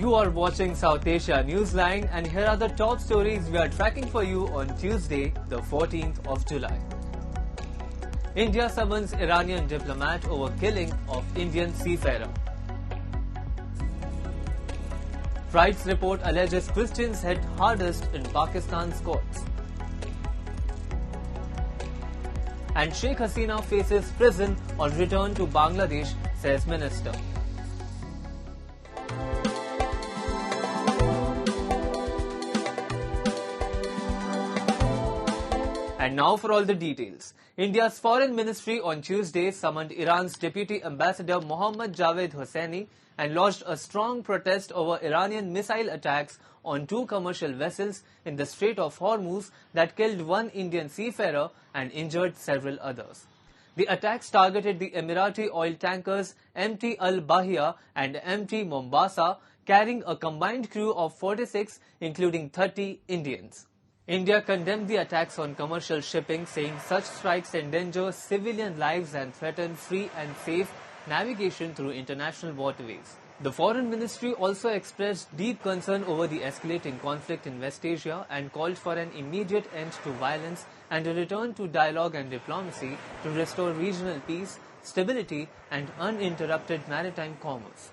You are watching South Asia Newsline, and here are the top stories we are tracking for you on Tuesday, the 14th of July. India summons Iranian diplomat over killing of Indian seafarer. Rights report alleges Christians hit hardest in Pakistan's courts. And Sheikh Hasina faces prison on return to Bangladesh, says Minister. And now for all the details. India's Foreign Ministry on Tuesday summoned Iran's Deputy Ambassador Mohammad Hosseini and lodged a strong protest over Iranian missile attacks on two commercial vessels in the Strait of Hormuz that killed one Indian seafarer and injured several others. The attacks targeted the Emirati oil tankers MT Al-Bahia and MT Mombasa, carrying a combined crew of 46, including 30 Indians. India condemned the attacks on commercial shipping, saying such strikes endanger civilian lives and threaten free and safe navigation through international waterways. The Foreign Ministry also expressed deep concern over the escalating conflict in West Asia and called for an immediate end to violence and a return to dialogue and diplomacy to restore regional peace, stability, and uninterrupted maritime commerce.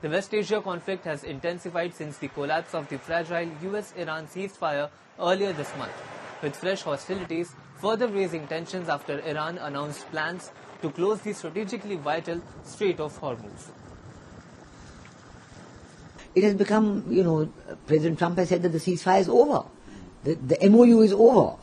The West Asia conflict has intensified since the collapse of the fragile US-Iran ceasefire earlier this month, with fresh hostilities further raising tensions after Iran announced plans to close the strategically vital Strait of Hormuz. It has become, President Trump has said that the ceasefire is over. The MOU is over.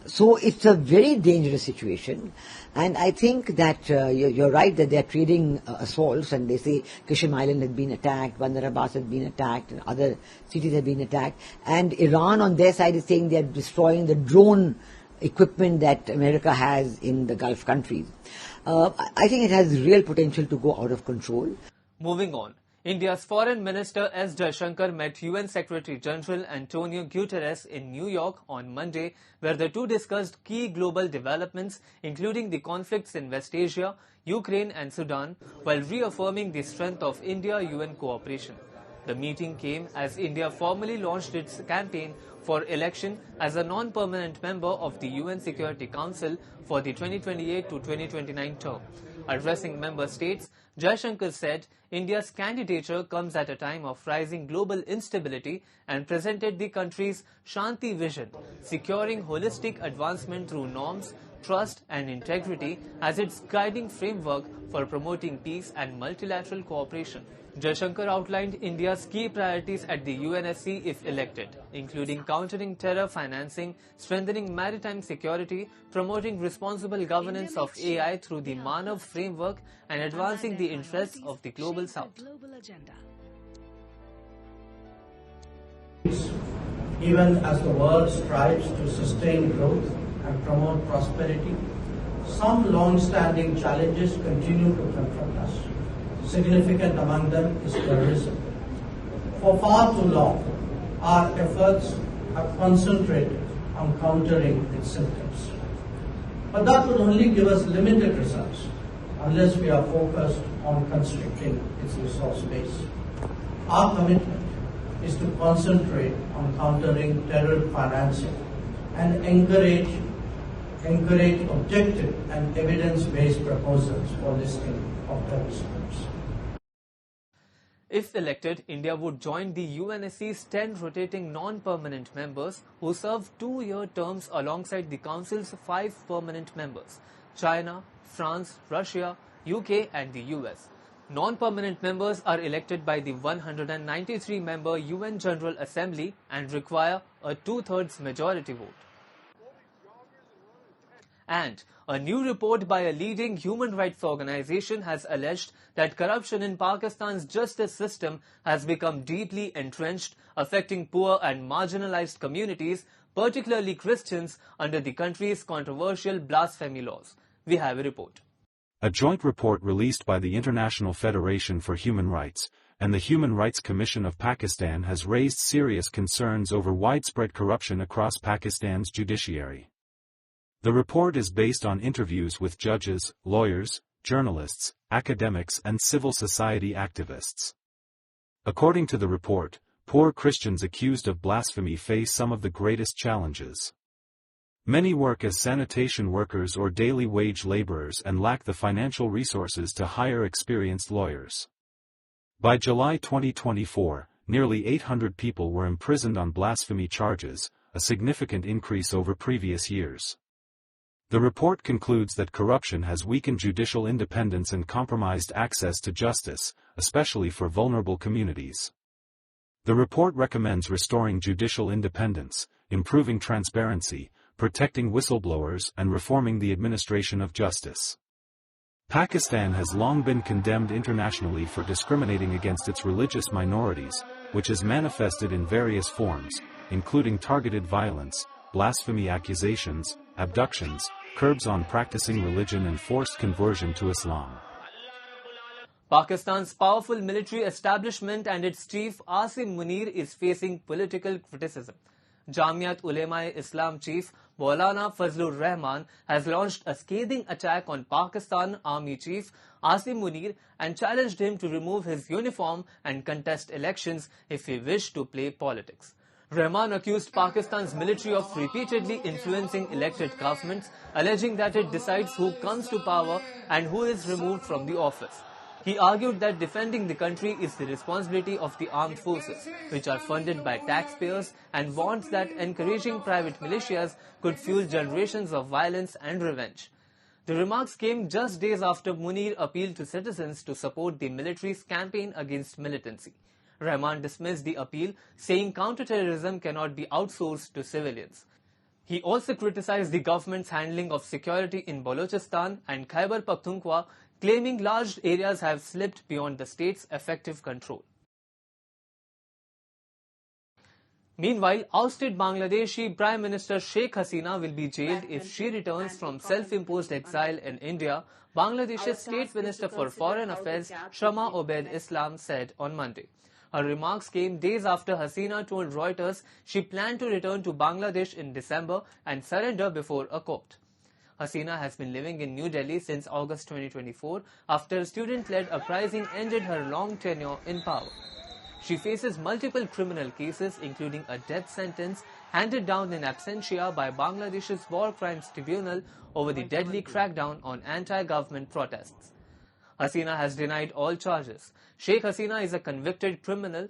So it's a very dangerous situation, and I think that you're right that they're trading assaults, and they say Kashim Island has been attacked, Bandar Abbas has been attacked, and other cities have been attacked, and Iran on their side is saying they're destroying the drone equipment that America has in the Gulf countries. I think it has real potential to go out of control. Moving on. India's Foreign Minister S. Jaishankar met UN Secretary-General Antonio Guterres in New York on Monday, where the two discussed key global developments, including the conflicts in West Asia, Ukraine and Sudan, while reaffirming the strength of India-UN cooperation. The meeting came as India formally launched its campaign for election as a non-permanent member of the UN Security Council for the 2028 to 2029 term. Addressing member states, Jaishankar said India's candidature comes at a time of rising global instability and presented the country's Shanti vision, securing holistic advancement through norms, trust and integrity as its guiding framework for promoting peace and multilateral cooperation. Jaishankar outlined India's key priorities at the UNSC if elected, including countering terror financing, strengthening maritime security, promoting responsible governance of AI through the Manav framework, and advancing the interests of the Global South. Even as the world strives to sustain growth and promote prosperity, some long-standing challenges continue to confront us. Significant among them is terrorism. For far too long, our efforts have concentrated on countering its symptoms. But that will only give us limited results unless we are focused on constricting its resource base. Our commitment is to concentrate on countering terror financing and encourage objective and evidence-based proposals for listing of terrorist groups. If elected, India would join the UNSC's 10 rotating non-permanent members who serve 2-year terms alongside the Council's 5 permanent members: China, France, Russia, UK and the US. Non-permanent members are elected by the 193-member UN General Assembly and require a 2/3 majority vote. And a new report by a leading human rights organization has alleged that corruption in Pakistan's justice system has become deeply entrenched, affecting poor and marginalized communities, particularly Christians, under the country's controversial blasphemy laws. We have a report. A joint report released by the International Federation for Human Rights and the Human Rights Commission of Pakistan has raised serious concerns over widespread corruption across Pakistan's judiciary. The report is based on interviews with judges, lawyers, journalists, academics and civil society activists. According to the report, poor Christians accused of blasphemy face some of the greatest challenges. Many work as sanitation workers or daily wage laborers and lack the financial resources to hire experienced lawyers. By July 2024, nearly 800 people were imprisoned on blasphemy charges, a significant increase over previous years. The report concludes that corruption has weakened judicial independence and compromised access to justice, especially for vulnerable communities. The report recommends restoring judicial independence, improving transparency, protecting whistleblowers and reforming the administration of justice. Pakistan has long been condemned internationally for discriminating against its religious minorities, which is manifested in various forms, including targeted violence, blasphemy accusations, abductions, curbs on practicing religion and forced conversion to Islam. Pakistan's powerful military establishment and its chief Asim Munir is facing political criticism. Jamiat Ulema-e-Islam chief Maulana Fazlur Rehman has launched a scathing attack on Pakistan Army Chief Asim Munir and challenged him to remove his uniform and contest elections if he wished to play politics. Rehman accused Pakistan's military of repeatedly influencing elected governments, alleging that it decides who comes to power and who is removed from the office. He argued that defending the country is the responsibility of the armed forces, which are funded by taxpayers, and warned that encouraging private militias could fuel generations of violence and revenge. The remarks came just days after Munir appealed to citizens to support the military's campaign against militancy. Rehman dismissed the appeal, saying counterterrorism cannot be outsourced to civilians. He also criticized the government's handling of security in Balochistan and Khyber Pakhtunkhwa, claiming large areas have slipped beyond the state's effective control. Meanwhile, ousted Bangladeshi Prime Minister Sheikh Hasina will be jailed if she returns from self-imposed exile in India, Bangladesh's State Minister for Foreign Affairs Shama Obaed Islam said on Monday. Her remarks came days after Hasina told Reuters she planned to return to Bangladesh in December and surrender before a court. Hasina has been living in New Delhi since August 2024 after a student-led uprising ended her long tenure in power. She faces multiple criminal cases, including a death sentence handed down in absentia by Bangladesh's War Crimes Tribunal over the deadly crackdown on anti-government protests. Hasina has denied all charges. Sheikh Hasina is a convicted criminal.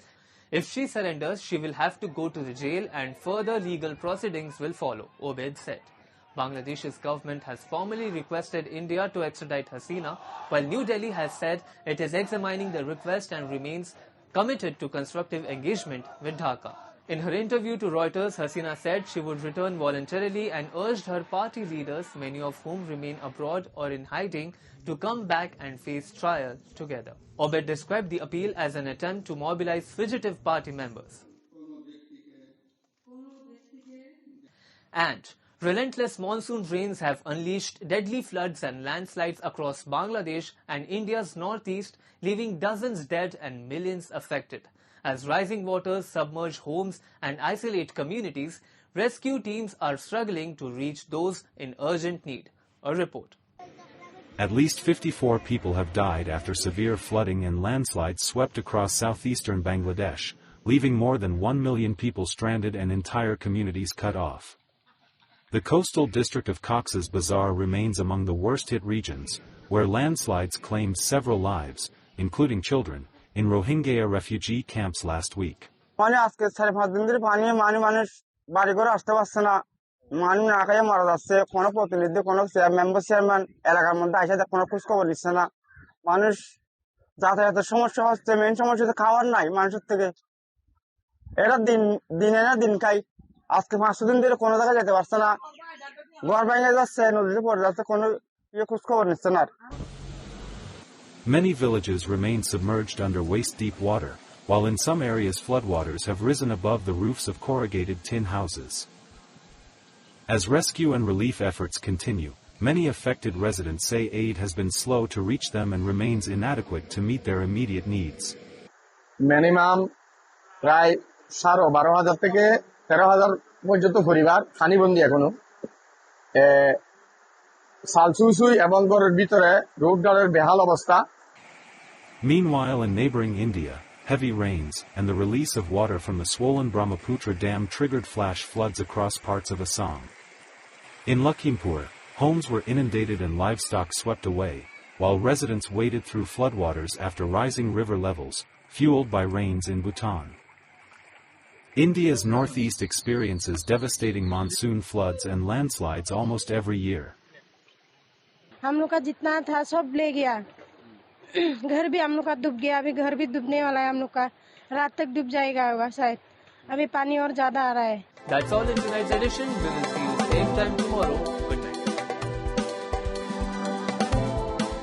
If she surrenders, she will have to go to the jail and further legal proceedings will follow, Obaed said. Bangladesh's government has formally requested India to extradite Hasina, while New Delhi has said it is examining the request and remains committed to constructive engagement with Dhaka. In her interview to Reuters, Hasina said she would return voluntarily and urged her party leaders, many of whom remain abroad or in hiding, to come back and face trial together. Obaed described the appeal as an attempt to mobilize fugitive party members. And relentless monsoon rains have unleashed deadly floods and landslides across Bangladesh and India's northeast, leaving dozens dead and millions affected. As rising waters submerge homes and isolate communities, rescue teams are struggling to reach those in urgent need. A report. At least 54 people have died after severe flooding and landslides swept across southeastern Bangladesh, leaving more than 1 million people stranded and entire communities cut off. The coastal district of Cox's Bazar remains among the worst-hit regions, where landslides claimed several lives, including children, in Rohingya refugee camps last week. Many villages remain submerged under waist-deep water, while in some areas floodwaters have risen above the roofs of corrugated tin houses. As rescue and relief efforts continue, many affected residents say aid has been slow to reach them and remains inadequate to meet their immediate needs. Minimum, প্রায় 12,000 থেকে 13,000 পর্যন্ত পরিবার পানিবন্দী এখনো সালসুসুই এবং ঘরের ভিতরে রোডগার্ডের বেহাল অবস্থা. Meanwhile, in neighboring India, heavy rains, and the release of water from the swollen Brahmaputra Dam triggered flash floods across parts of Assam. In Lakhimpur, homes were inundated and livestock swept away, while residents waded through floodwaters after rising river levels, fueled by rains in Bhutan. India's northeast experiences devastating monsoon floods and landslides almost every year. हम लोग का जितना था सब ले गया, घर भी हम लोग का डूब गया, अभी घर भी डूबने वाला है हम लोग का, रात तक डूब जाएगा होगा शायद, अभी पानी और ज्यादा आ रहा है. That's all in tonight's edition. We will see you same time tomorrow.